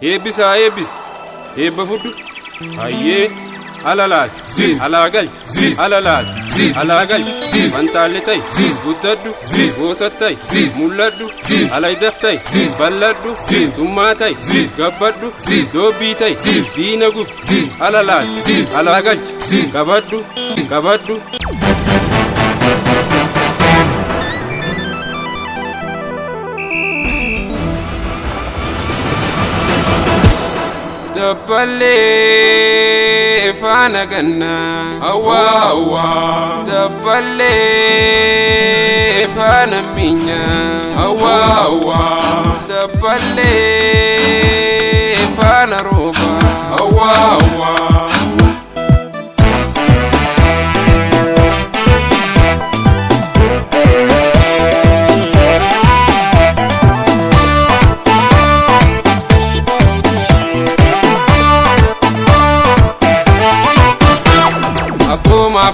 Eebbisaa eebbis eebba fudhu hayyee alalaas alaagal alalaas alaagal mantaalle ta'i guddadhu goosat ta'i mul'adhu alaydaf ta'i balladhu summaa ta'i gabbadhu doobbii ta'i diina gub alalaas alaagal qabadhu qabadhu. Dabballe faana ganna awwa awwa dabballe faana minya awwa awwa dabballe faana roba awwa awwa.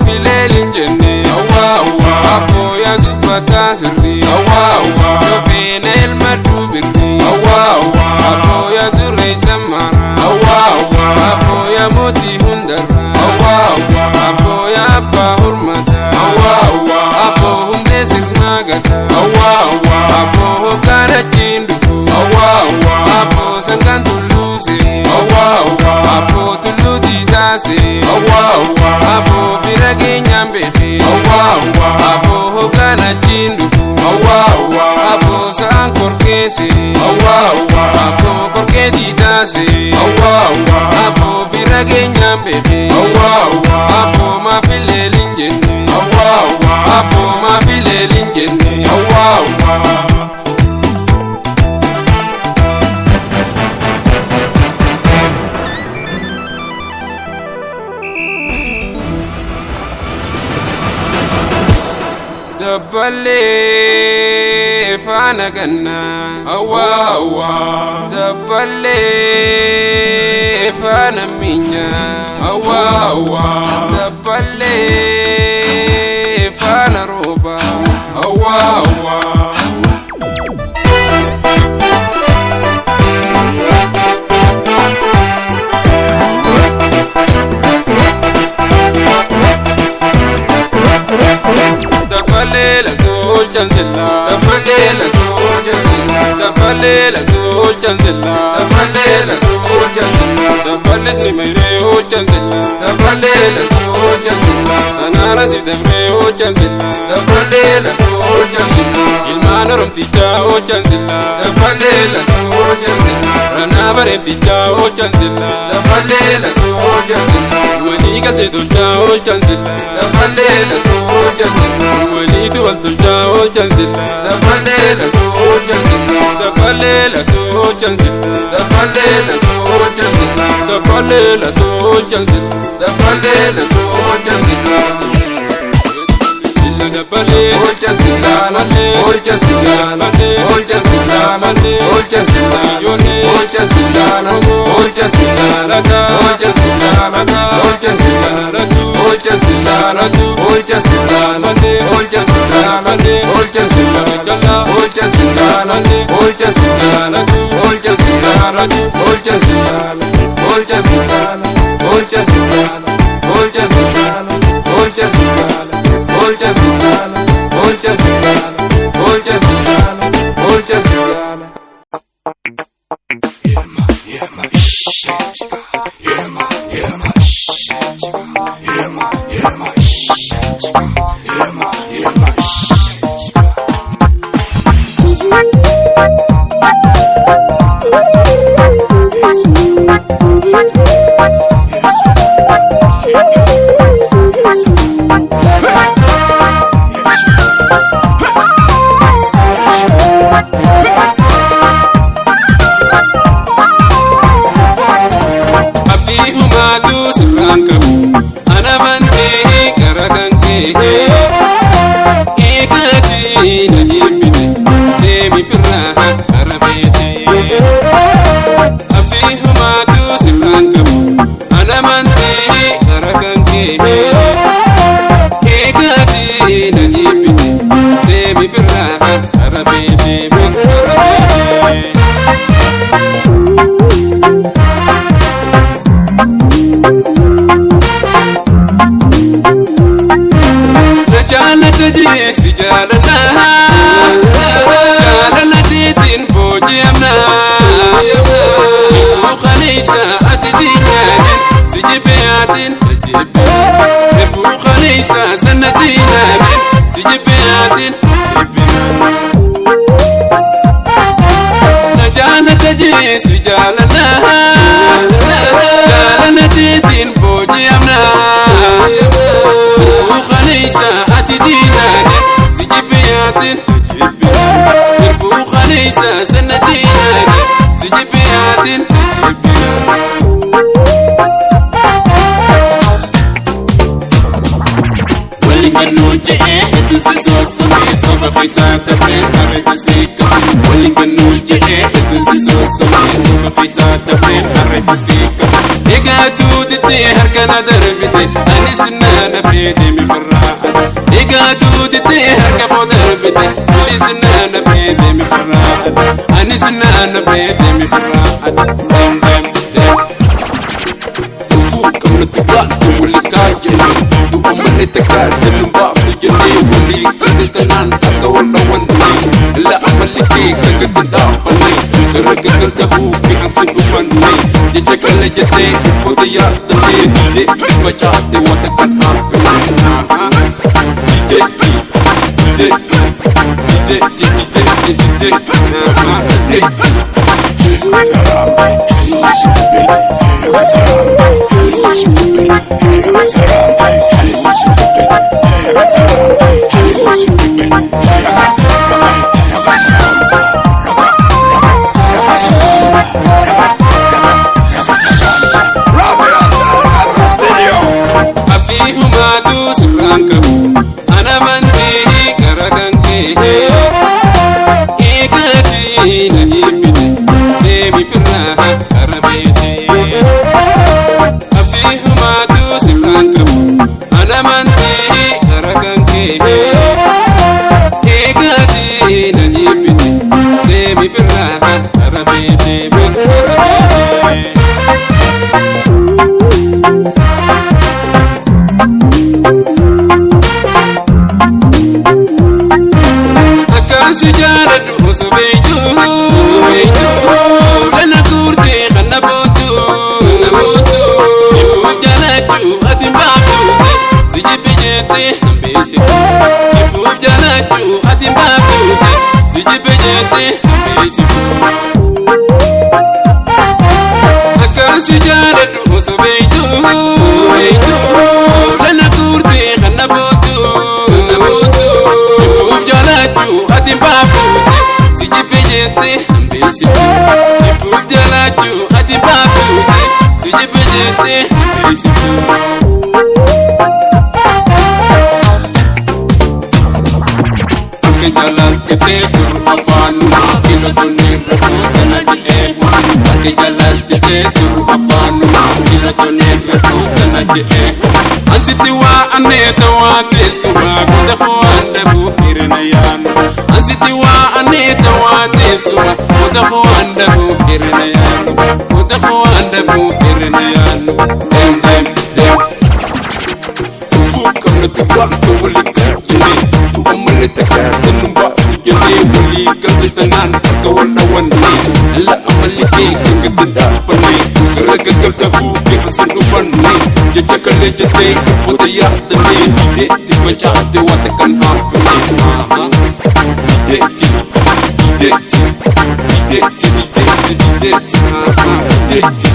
Filelin jenne awwa awwa ako ya dubbata sirri awwa awwa yofene ilmadu birri awwa awwa ako ya durre samara awwa awwa ako ya moti hundara awwa awwa ako ya abba hurmata awwa awwa ako humde sirnagata awwa awwa ako hokana jindufu awwa awwa ako sangan tuluse awwa awwa ako tuludi dase awwa awwa ako birage nyambefe awwa awwa ako hokana jindufu awwa awwa ako san korkese awwa awwa ako korkedi dase awwa awwa ako birage nyambefe awwa awwa ako mafilelin jenne awwa awwa ako mafilelin jenne awwa awwa. Dabballe faana ganna awwa awwa dabballe faana minya awwa awwa dabballe faana roba awwa awwa. Dabbalela sol chanzilla dabbalela sol chanzilla dabbalela sol chanzilla dabbalela sol chanzilla dabbales ni mayre o chanzilla dabbalela sol chanzilla anara si dabre o chanzilla dabbalela sol chanzilla ilmana romtija o chanzilla dabbalela sol chanzilla rana baremtija o chanzilla dabbalela sol chanzilla wani ka se doja o chanzilla dabbalela sol chanzilla wani tu wal doja o chanzilla dabbalela sol chanzilla dabbalela sol chanzilla dabbalela sol chanzilla dabbalela sol chanzilla dabbalela sol chanzilla dabbale ol chanzilla mande ol chanzilla mande ol chanzilla mande ol chanzilla yone ol chanzilla nango ol chanzilla rata ol chanzilla rata ol chanzilla ratu ol chanzilla ratu ol chanzilla mande ol chanzilla mande ol chanzilla kala ol chanzilla mande ol chanzilla ratu ol chanzilla ratu ol chanzilla ol chanzilla ol chanzilla ol chanzilla ol chanzilla Olcha Sultana, Olcha Sultana, Olcha Sultana, Olcha Sultana. Yema, shit. Yema, shit. Yema, shit. Yema, تجيبني نبو خليسة سندينا من سجبيات نجانا تجي سجالنا جالنا تيتين بوجي أمنا نبو خليسة أتدينا سجبيات تجيبني نبو خليسة سندينا سجبيات Ganuje this is so me so my face at the brain I to see Willing ganuje this is so me so my face at the brain I to see Ega tu dite har kana darbite anisna na bede mi farra Ega tu dite har ka fodarbite lisna na bede mi farra anisna na bede mi farra dem kam na tuwa wali ka jeni tu amane takadem جني ولي كنت تنان حتى ولا وني لا أملكي كنت تدافني رجعت تهو في عصب مني جتك اللي جتي وديا تني فجأت وتكن Ansitiwa aneta wa tesuma kudahu andabu hirnayan Ansitiwa aneta wa tesuma kudahu andabu hirnayan kudahu andabu hirnayan dem Bukam na tuwan tuwali ka yini Tu amane taka tanumba tu yini Wali kagitanan kawala wani Ala amaliki kagitinda pani Karagagal tahu bihasan ubani Jajakalle jate وديا تني ديتي بجاز دي واتكن هابني ديتي ديتي ديتي ديتي ديتي ديتي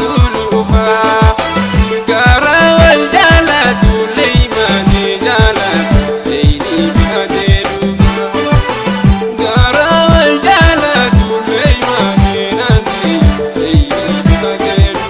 gulufa gara wal jalatu leymani jalatu leini bihadelu gara wal jalatu leymani nandi leini bihadelu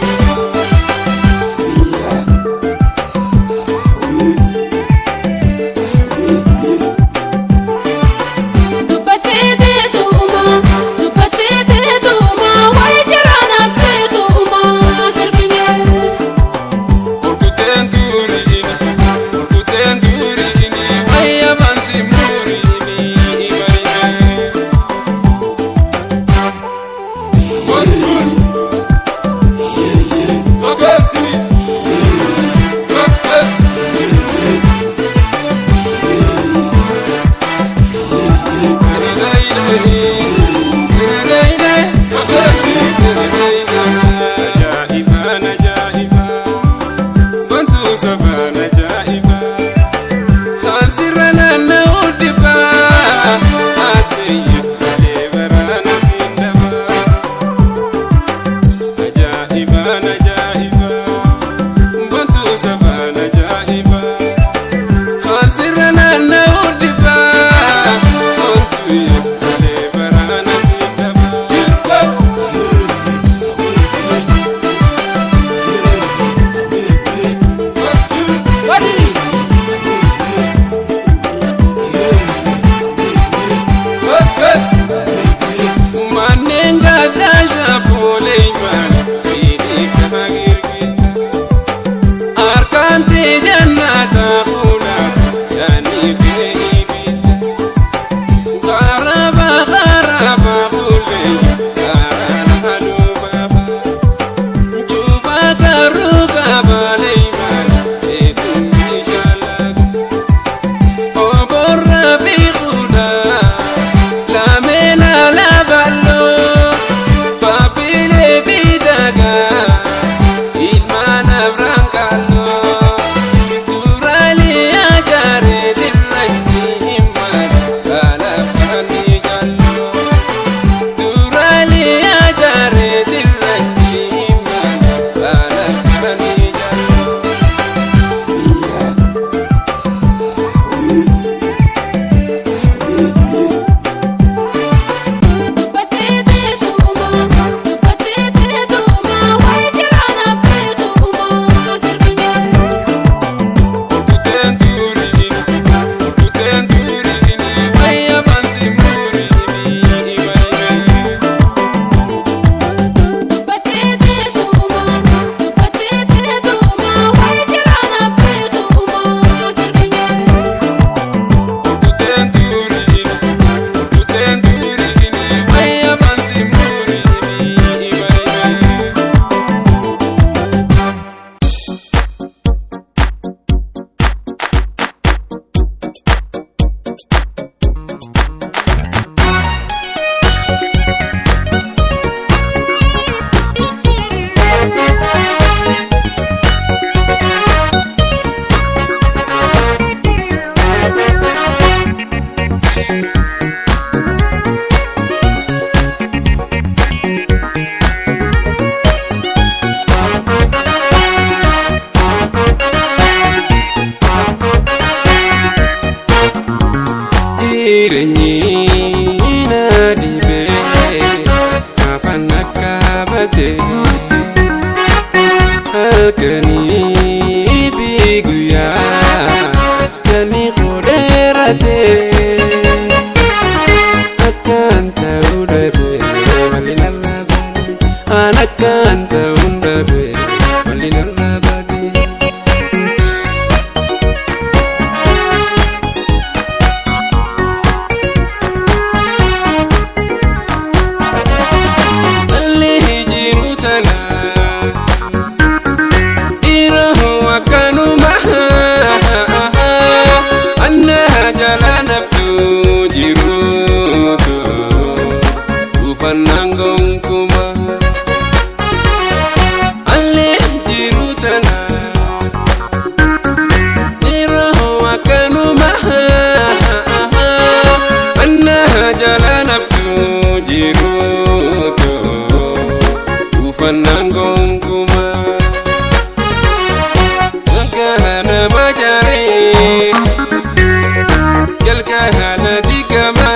di gama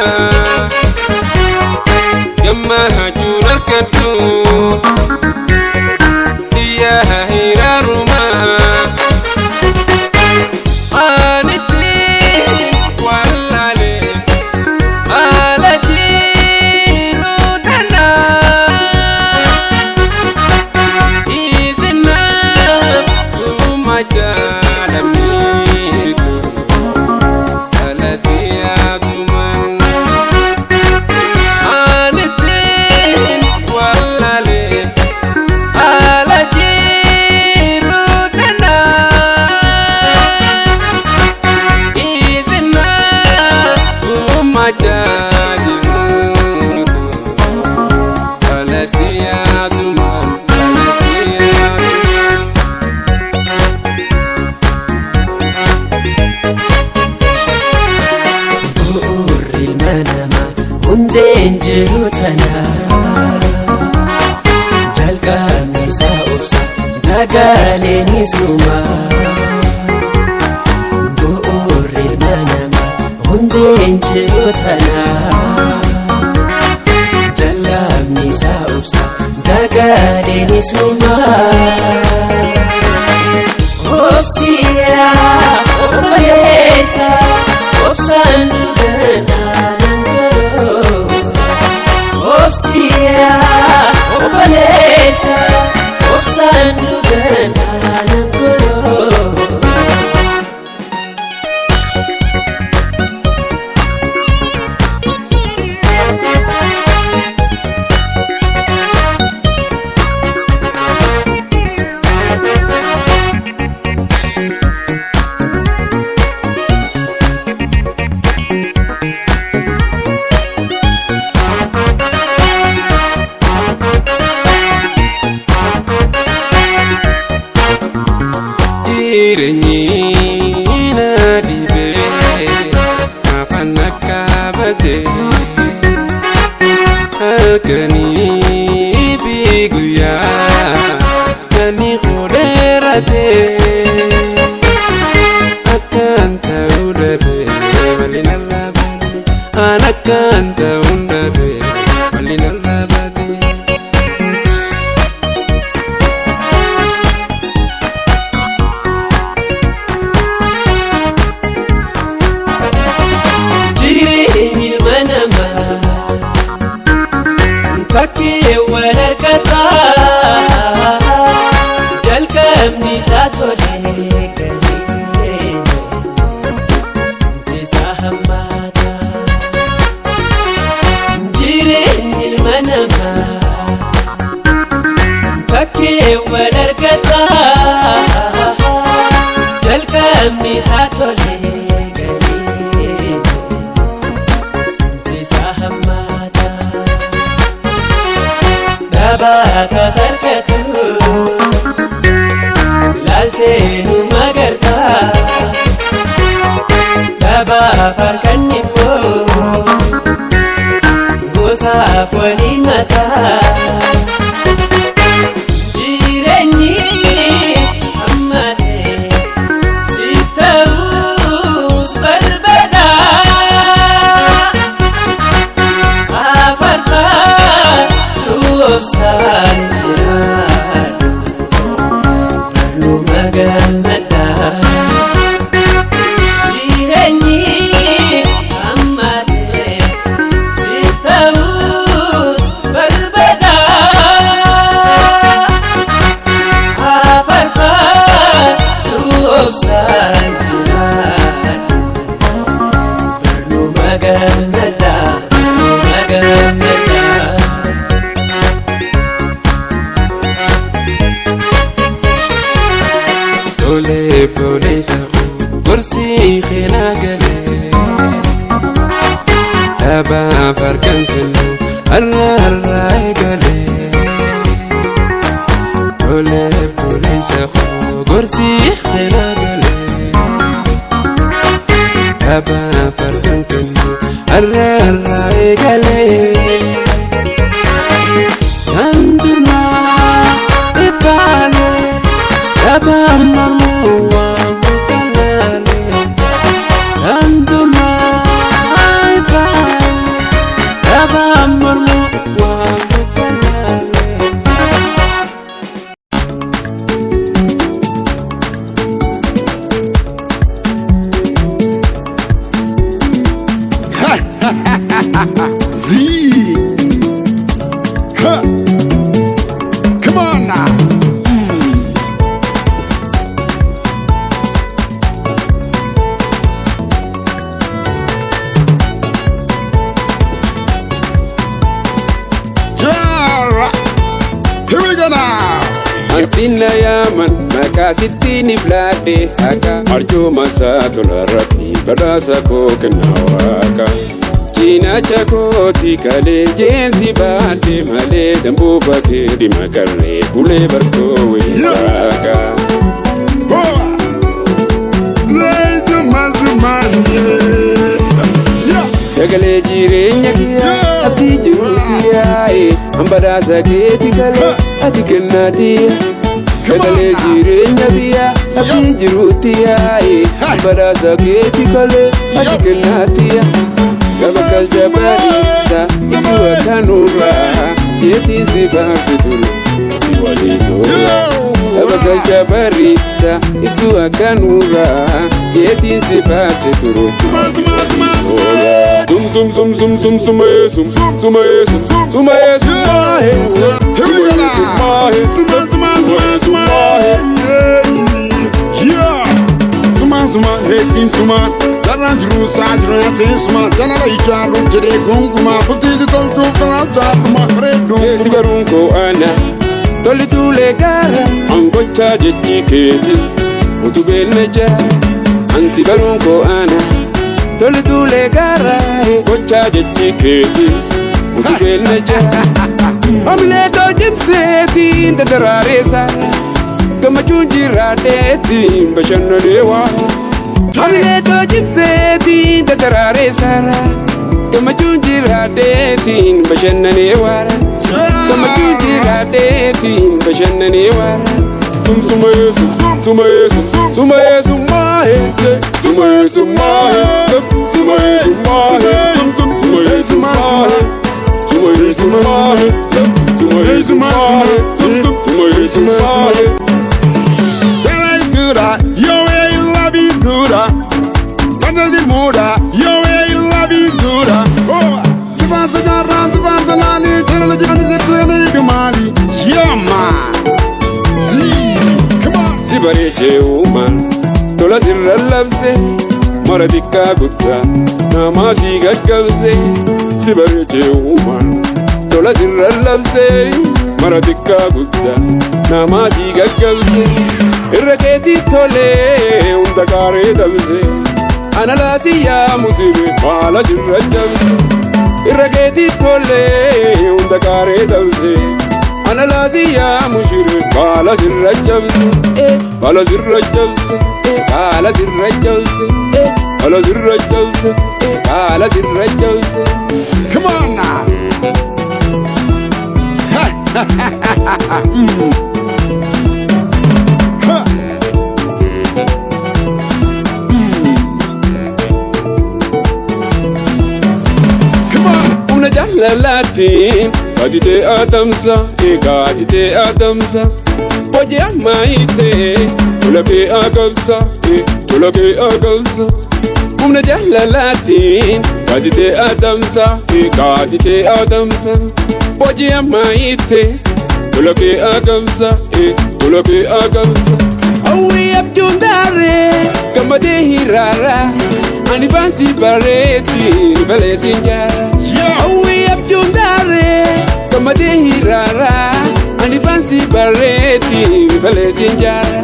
hajur al-kadu iya hira rumah anitin walale alajiru dana izina umajalamidu alaziyatuman anitin walale alajiru dana izina umajalamidu alaziyatuman Hundeen jirutana jalqabni isaa obsa dagaaleenis guma bu'uurri manama hundeen jirutana jalqabni isaa obsa dagaaleenis guma obsiyaa obboleessa obsaan dubana Obsia, obbalesa, obsandu benanangoro. Jireenyina dhibee afaan akka badee halkanii fi guyyaa kan dheeratee akkaan ta'uu dhabee waliin allaabate an akkaan ta'uu dhabee waliin allaabate. Fakkii walakata jalqabni isaa tolee galee isaa hammaata jireenyi ilma namaa fakkii walakata jalqabni isaa tolee galee isaa hammaata. Dabaka sarkatus lalteenu magarta daba farkan nimmo gosaaf waliin mataa jireenyi hammatee si ta'uus barbada obsaan jiraadhu barnu magammada jireenyi hammatee si ta'uus barbada afarfaadhu obsaan jiraadhu barnu magammada Polesa kursi khena gale aba farkan kenu arra gale polesa kursi khena gale aba farkan kenu arra gale andurna ipale aba marmuwa andurna Ansinna yaaman maqaa sittiin iflaadhe haka arjooma saatu larratti badhaasa koo kennaa waaqa. Cinaacha kooti kalee jeensi baadhe malee damboo bakeeti makarree bulee bartoo weessaaqa. Sagalee jireenya kiyyaa abdii jiruuti yaa'e hambadhaasa keeti kalee ati kennaati. Sagalee jireenya kiyyaa abdii jiruuti yaa'e hambadhaasa keeti kalee ati kennaati. Gaba kalcha bariisa iddoo akkanurraa jeetiin si faarsitu walii soorraa. Gaba kalcha bariisa iddoo akkanurraa jeetiin si faarsitu walii soorraa. Sum sum sum sum sum sum sum sum sum sum sumahe sumahe sumahe yeah suma hey sin suma daran juru sajro ya sin suma janala ijaru jede gonguma futi toltu kana ma fredo sigarun ko ana tolitu le gara angocha jechi keti utube neja ansi garun ko ana tolitu le gara gocha jechi keti utube neja amle do jimseti ndadararesa kama chunjira deti mbashana dewa amle do jimseti ndadararesa kama chunjira deti mbashana dewa kama chunjira deti mbashana dewa sumaye sumaye sumaye sumaye sumaye sumaye sumaye sumaye sumaye sumaye sumaye sumaye sumaye sumaye your way love is good. Under the moda, your way love is good. Oh, Savannah, Savannah, Savannah, yeah, man. Come on, Sibare, woman. Tola Sirra loves it. Moradika Gutta, Namasi Gagavse. Sibare, woman. Tola Sirra loves it. Moradika Gutta, Namasi Gagavse. Irraketi tole unda gare dalse analasi ya musire mala sirrajavse. Irraketi tole unda gare dalse analasi ya musire mala sirrajavse. Mala sirrajavse mala sirrajavse mala sirrajavse mala sirrajavse. Come on now. Lalatin kadite adamsa kadite adamsa oje amaite tulake agavsa tulake agavsa umna jalalatin kadite adamsa kadite adamsa oje amaite tulake agavsa tulake agavsa awi abjundare kamade hirara anibansi bareti valesinjara awi abjundare kamade hirara anibansi bareti valesinjara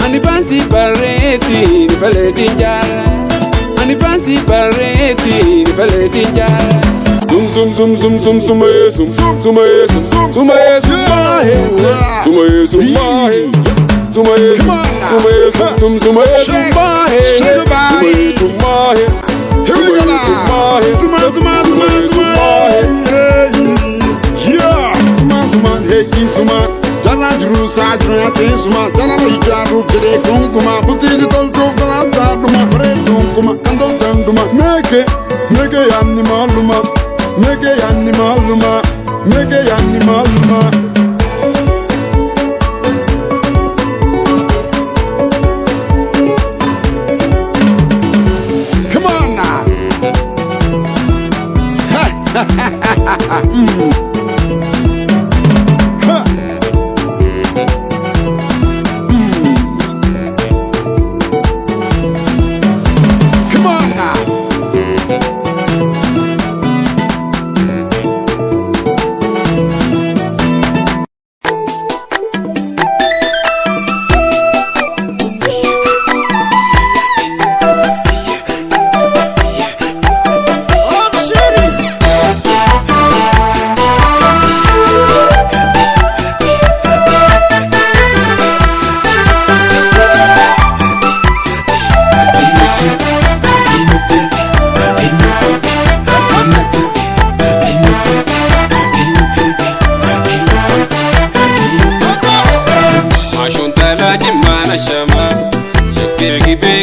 anibansi bareti valesinjara anibansi bareti valesinjara zum zum zum zum sumaye zum sumaye zum sumaye sumaye sumaye sumaye sumaye sumaye zum sumaye sumaye sumaye sumaye here we go now. Yeah, suma hey suma jana juru sa jana te suma jana no ijaru jere gonguma futi toltu kana duma fredo kuma kando tanduma meke yanni maluma meke yanni maluma meke yanni maluma.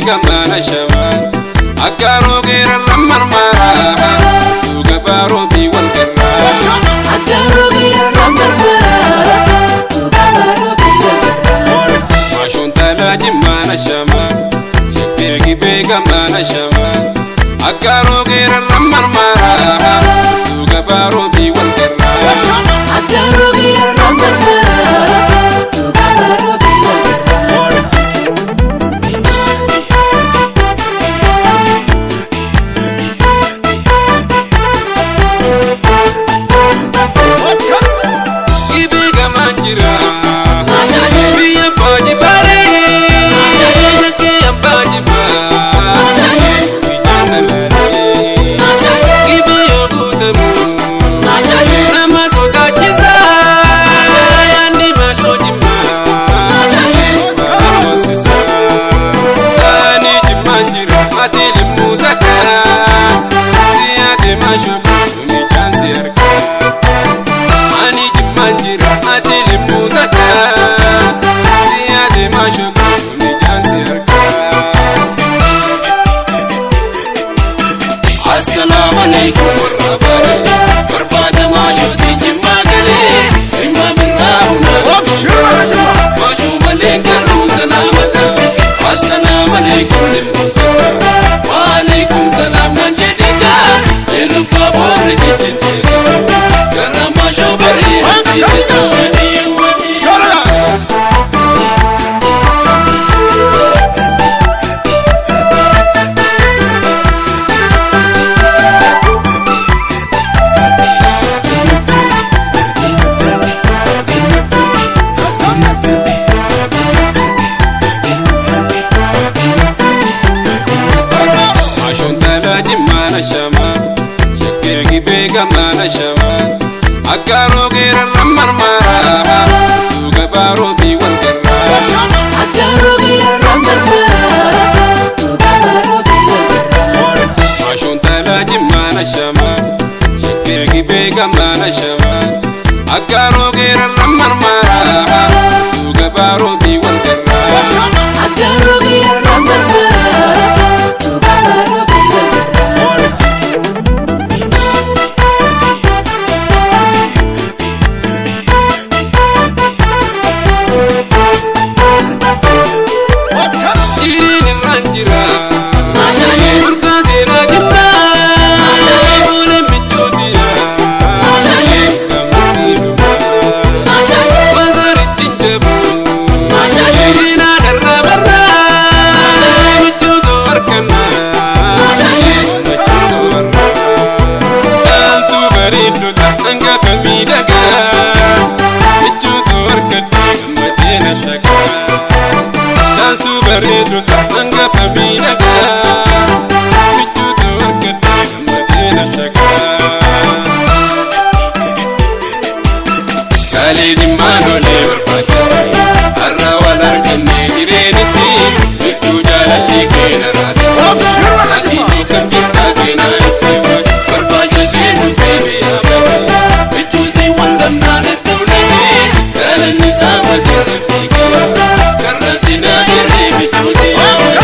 gamana shaman akaro gira ramar mara tu gabaro bi wal garra akaro gira ramar mara tu gabaro bi wal garra mashun tala jimana shaman shepegi be gamana shaman akaro gira ramar mara tu gabaro bi wal garra akaro gira ramar mara tu gabaro bi wal garra ibe gamanjira biya baji bare ke baji ba ibe yogudemu nama soda kiza yani mashojima ani jimanjira atili muzaka siyade mashoku mi chansi arka ani jimanjira atili muzaka siyade mashoku mi chansi arka assalamu alaikum warahmatullahi barbada mashoti jimagale imma birahuna mashu malika salamata assalamu alaikum wa alaikum salam najidika ilupa borjiti karama shobari bisawani gamana shaman akaro gira ramar mara tu gabaro bi wal garra akaro gira ramar mara tu gabaro bi wal garra mashun tala jimana shaman shepegi be gamana shaman akaro gira ramar mara tu gabaro bi wal garra akaro gira ramar mara tu gabaro bi wal garra irini ranjira urka sera jimma ole mitodiya kamiskiru mazari tinjabu ina darra barra mitodo arkana mitodo warra altu baridu anga famidaga mitodo arkadi madina shaka altu baridu anga famidaga mitodo arkadi madina shaka khalid manole barbatasi arra wal arkanne jireniti mitu jalali kenarati akiji kan jirta kena ifewa barbajati nufebi abadi mitu si wallam nana tawle kala nizama jirti kala karra sina irri mitu diyawani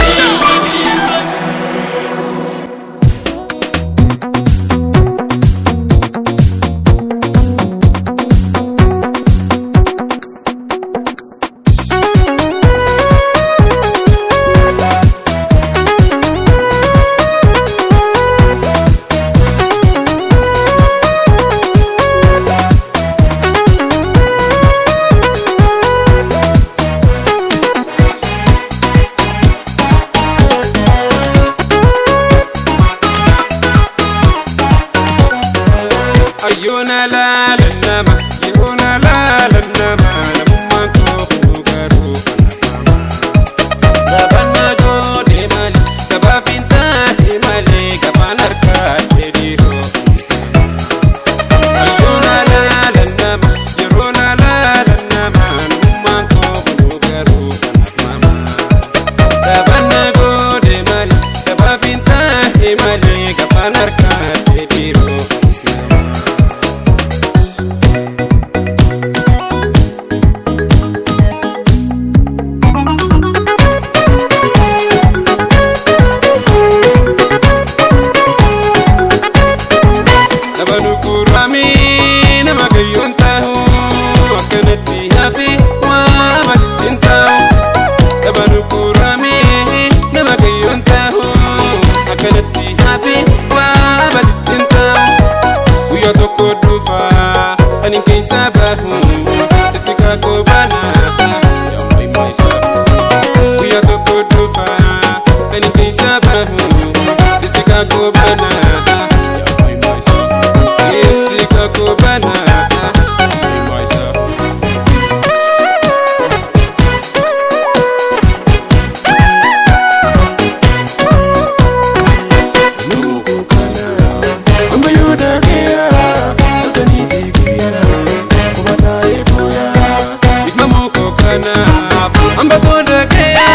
kanaf amba toda kaya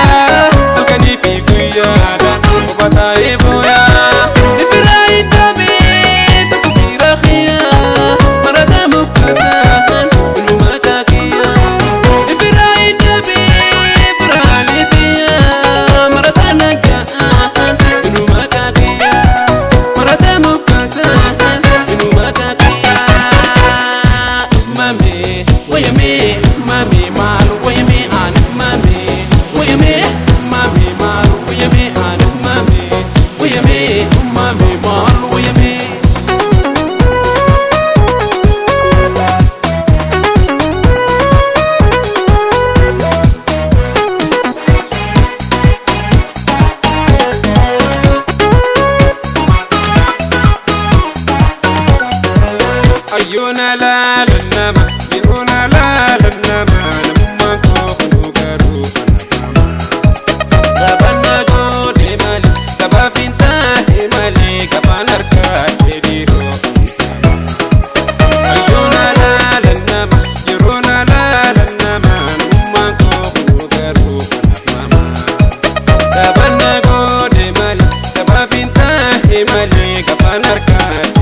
tukani fi kuyada ubatae boya ifirai tabi tukira khiya marada mukasan ulumaka kiya ifirai tabi brali tiya marada nagaan ulumaka kiya marada mukasan ulumaka kiya mami wayame mami malu wayame an mami wayame mami malu wayame an mami wayame mami malu wayame ayuna la lanama ayuna la lanama namma ko nugaru tabana go de mali tabafinta de mali kapanarka ediro ayuna la lanama ayuna la lanama namma ko nugaru tabana go de mali tabafinta de mali kapanarka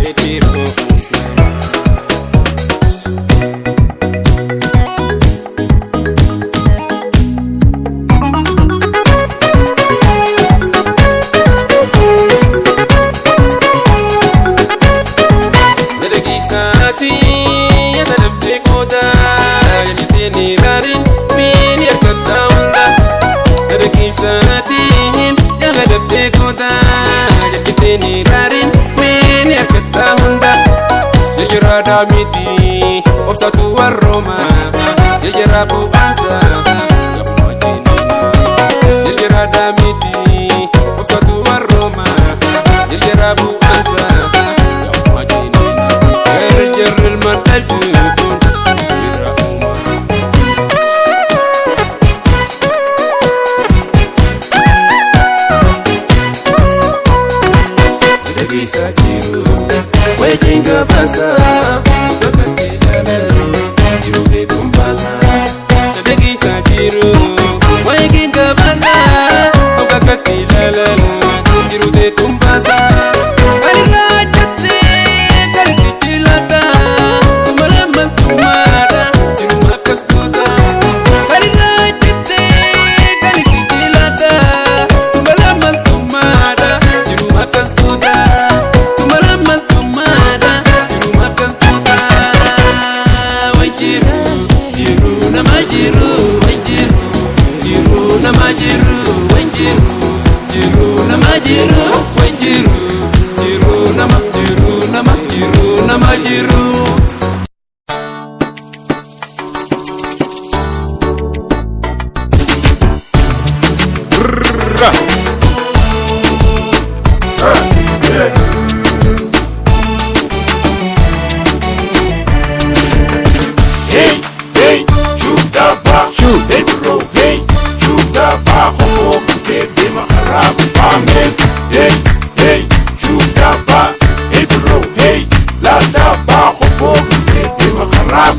ediro Damidi obsatu waroma yejera bubanza yejera damidi obsatu waroma yejera bubanza yejera mataju Degisa jiru wejinga basa Hey, hey, shoot the bar, shoot the road, hey, shoot the bar, hope they be my rap, amen. Hey, hey, shoot the bar, hey, bro, hey, la the bar, hope they be my rap,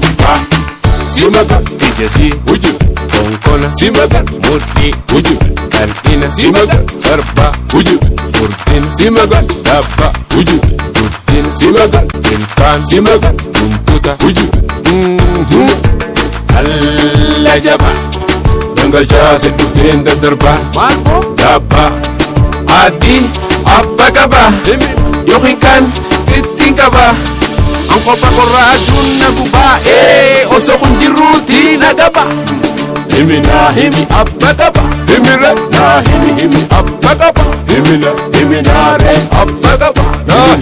Simaga, Ijasi uju, Konkona Simaga, Murti uju, Kartina Simaga, Sarba uju, Furtina Simaga, Daba uju, Turtina Simaga, Bilkan Simaga, Tumputa uju, Allah jaba Dangal jase tuftin da darba, Marbo Daba, Adi Abba Gaba Yohikan Titin Gaba Angko pakoradun na guba Oso kundiruti na gaba Himi na himi, Abba Gaba himi re, na himi, Abba Gaba himi na, himi na re, Abba Gaba na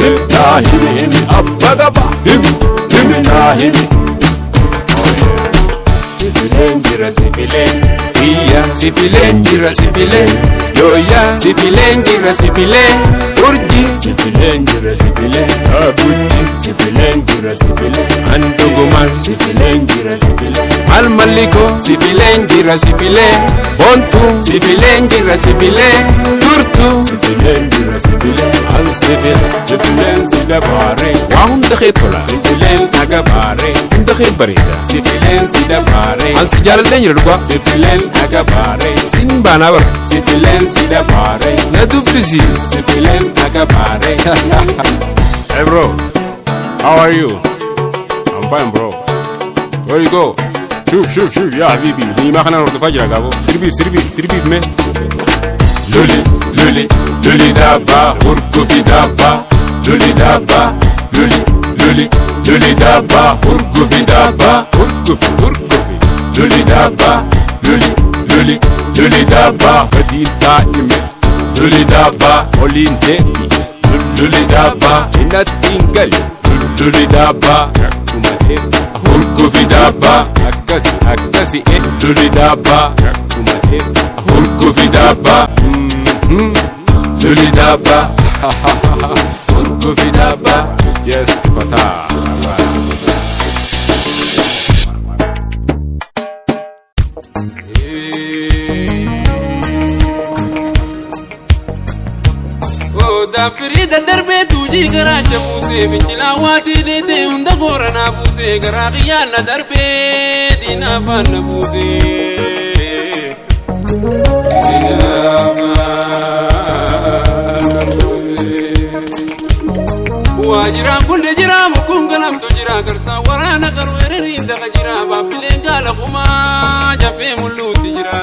himi, Abba Gaba himi na himi. Sifilen jira sifilen Iya sifilen jira sifilen Yoya sifilen jira sifilen Urji sifilen jira sifilen Abuji sifilen jira sifilen Antugumal sifilen jira sifilen Almaliko sifilen jira sifilen Bontu sifilen jira sifilen Turtu sifilen jira sifilen Al sifilen sidabare Wahum dakhitola sifilen sagabare Dakhil barida sifilen sidabare Al sijarle Enjirwa Sifilen agabare Simba nabar Sifilen sidabare Nadubisi Sifilen agabare Hey bro, how are you? I'm fine bro. Where you go? شوف يا حبيبي لي ما خلينا نرد فجرة قابو سربيف من لولي دابا وركو في دابا لولي دابا لولي دابا وركو في دابا وركو في لولي دابا لولي دابا بديل دائم لولي دابا أولينتي لولي دابا إنتينكل لولي دابا Hurku fi dabba akkasi luli dabba hurku fi dabba luli dabba hurku fi dabba yes pata Da firida darbe tuji gara chabuse bichilawati dete unda gorana buse gara khiyana darbe dina fan buse wajira kulle jira mukungalam sujira garsa warana garwere inda gajira babile gala kuma jafe muluti jira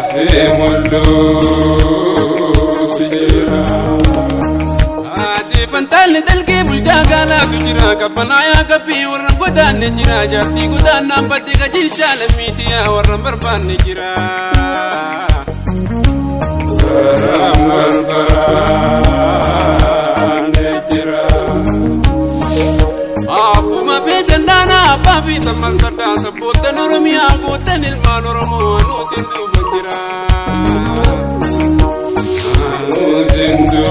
jafe muluti Tali dalke bulja gala sujira kapana ya kapi warran godan ne jira jati godan nan batti ka jilcha lamiti ya warran barban ne jira abu ma betan dana papi tamal kada sabota normiya gotan ilman romo no sindu bajira no sindu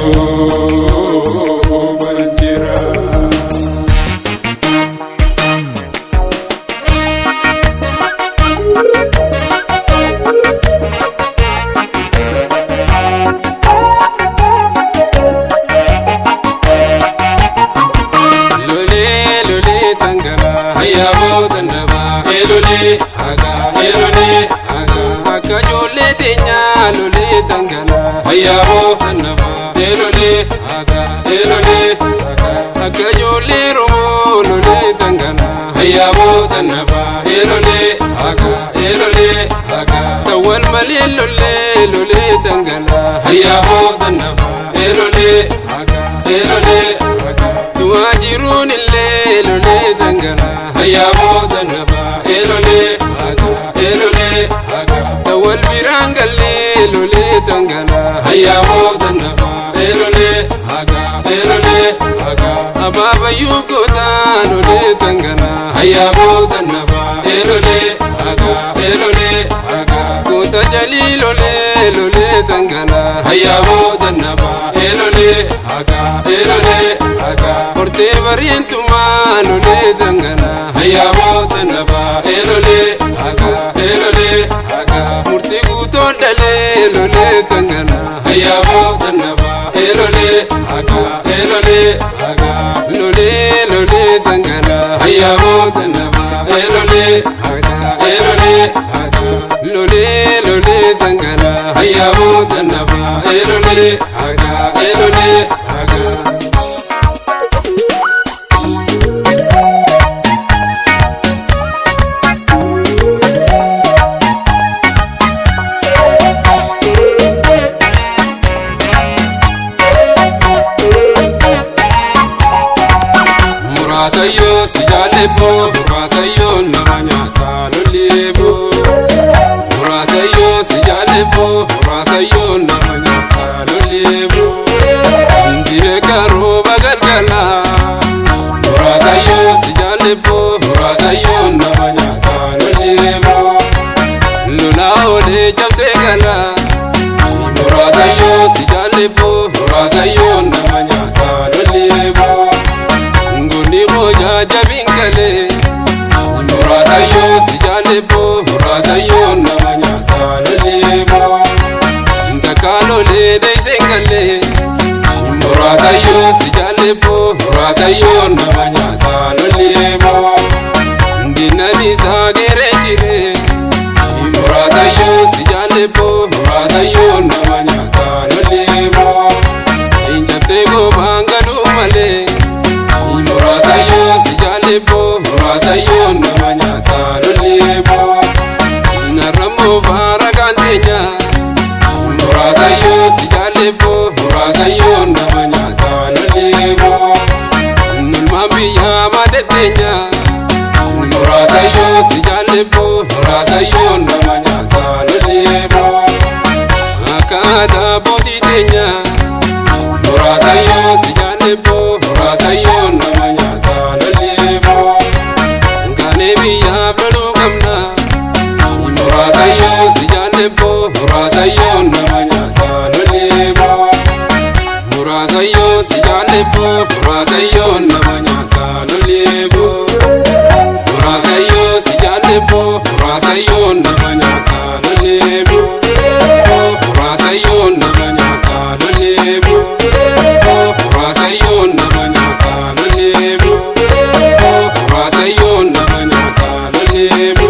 Kajole tenya lole tangala ayabo tanaba elole aga kajole romo lole tangala ayabo tanaba elole aga tawal mali lole tangala ayabo tanaba elole aga tuajirun lole tangala ayabo tanaba elole aga tawal birangal lole tangala ayabo tanaba elole aga ababa yugo tan lole tangala ayabo tanaba elole aga kota jalil lole tangala ayabo tanaba elole aga porte varientuma lole tangala ayabo tanaba elole aga murti guto dale lole tangana ayabo tanaba elole aga lole tangana ayabo tanaba elole aga lole tangana ayabo tanaba elole aga Murasayo sijalebo murasayo namanyata lolebo murasayo sijalebo murasayo namanyata lolebo ndire karo bagalgala murasayo sijalebo murasayo namanyata lolebo luna ole jamse gala murasayo sijalebo murasayo namanyata lolebo jabinkale murasayo sijalebo murasayo namanyata lolebo ndakalo le deisengale murasayo sijalebo murasayo namanyata lolebo ndinani lolebo naramo fara kantenya murasa yo sijalebo murasa yo namanyata lolebo nulmambi ya madetenya murasa yo sijalebo murasa yo namanyata lolebo akada boditenya murasa yo sijalebo murasa yo namanyata lolebo nganebi ya belugamna murasa yo sijalebo murasa yo namanyata lolebo murasa yo sijalebo murasa yo namanyata lolebo murasa yo sijalebo murasa yo namanyata lolebo murasa yo namanyata lolebo murasa yo namanyata lolebo murasa yo namanyata lolebo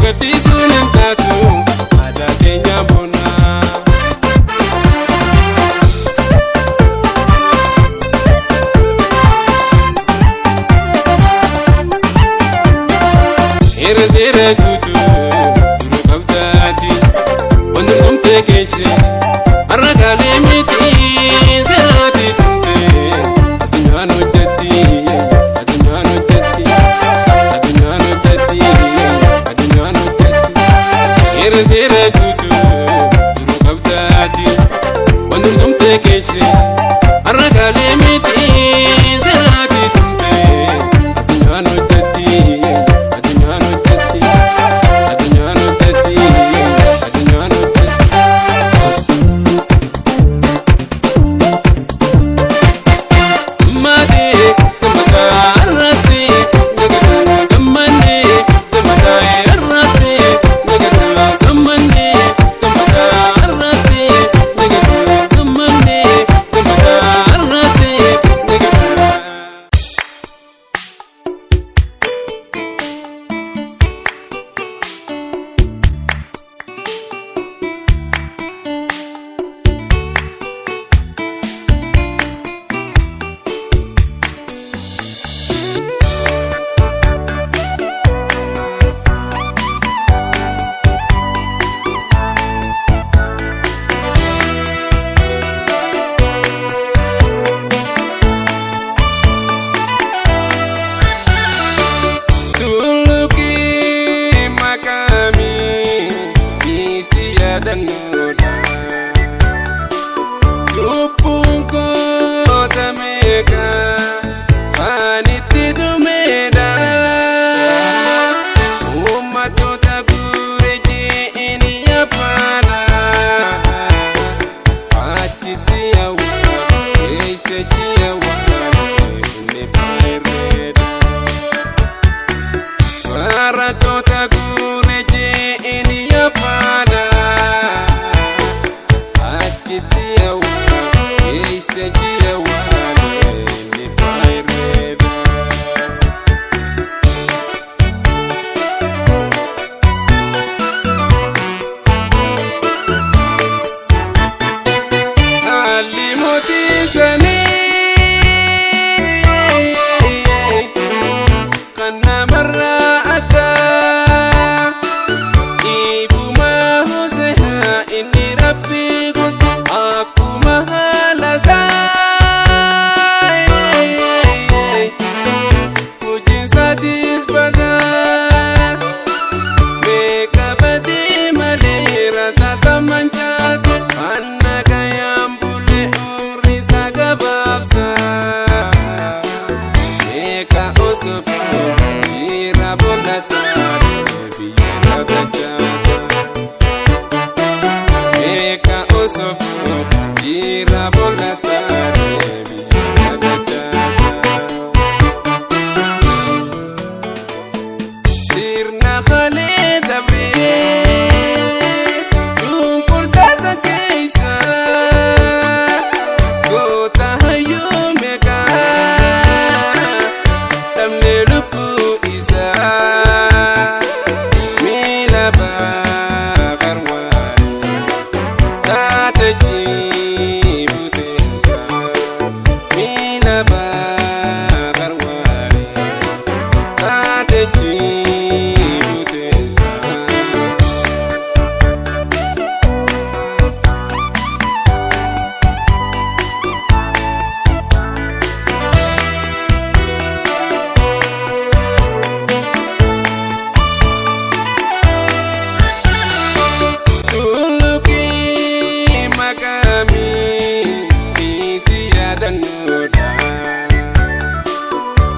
gaddisuun hin taatu aadaa keenya boonaa. Seera juutu duru qabdaati wanti dhumtee keesse har'a gaalee miti seeraati tumte addunyaan hojjetti addunyaan hojjetti addunyaan hojjetti addunyaan hojjetti seera juutu duru qabdaati wanti dhumtee keesse har'a gaalee miti seeraati tumte addunyaan hojjetti. Lubbuun koota meeqa waan itti dhumeedha uummattoota guure je'eni yaafaadha achitti awwaala keessachi awwaala inni baay'eedha barattoota guure je'eni yaafaadha achitti awwaala.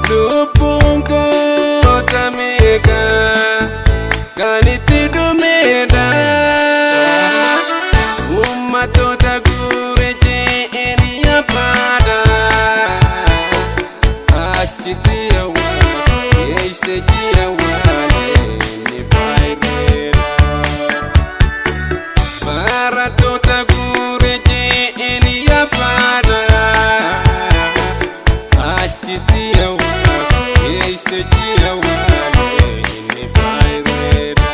Lubbuun koota meeqa kan itti dhumeedha uummattoota guure je'eni yaafaadha achitti awwaala keessachi awwaala inni baay'eedha barattoota guure je'eni yaafaadha achitti awwaala keessachi awwaala inni baay'eedha.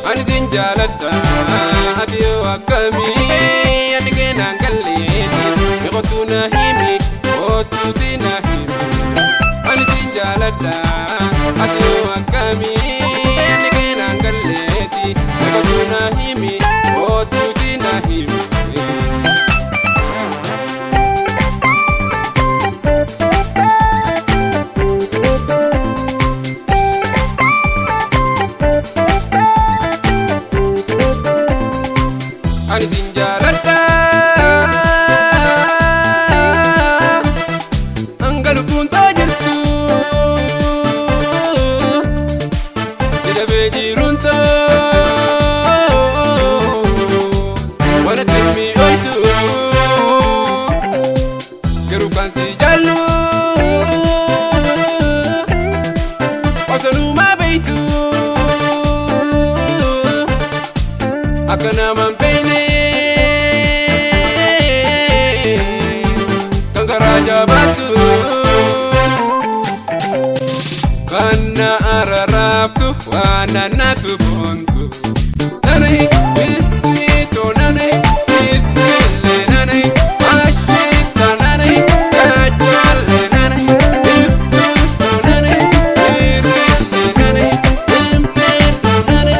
Ani sinjaladda adiyo akami ani kena ngaliti Kotu na himi kotu tina himi Ani sinjaladda adiyo akami ani kena ngaliti Kotu na himi kotu tina himi Ani sinjaladda Anggalu punta jirtu Sida beji runta Wana temmi oitu Kerukan si jalu Wasaluma beitu Akana mampene Kangaraja batu Kana araraftu wana natu buntu Nanai bisito nanai bisile nanai Ashita nanai kajale nanai Iftutu nanai irile nanai Impetu nanai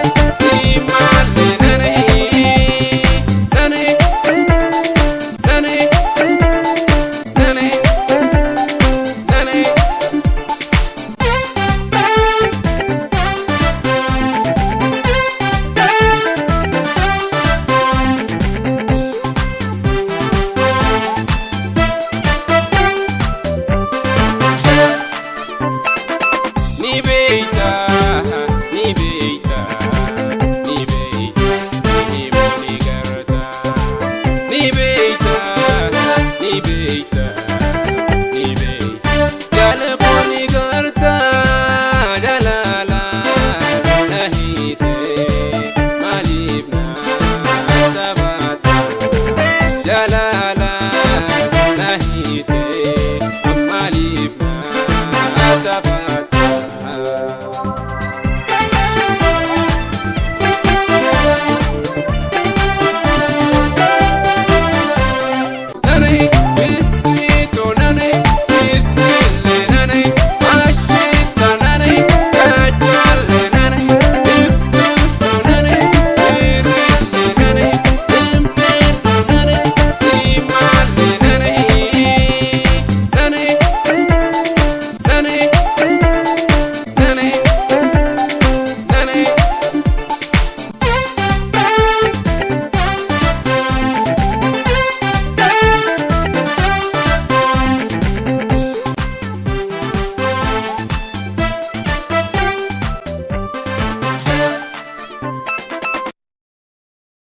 imale nanai Nanai Nanai Nanai Nanai Ni beita, ni beita, ni beita, ni bonigarta. Ni beita, ni beita, ni beita, jala bonigarta, jalala, nahite, malibna, tabata, jalala.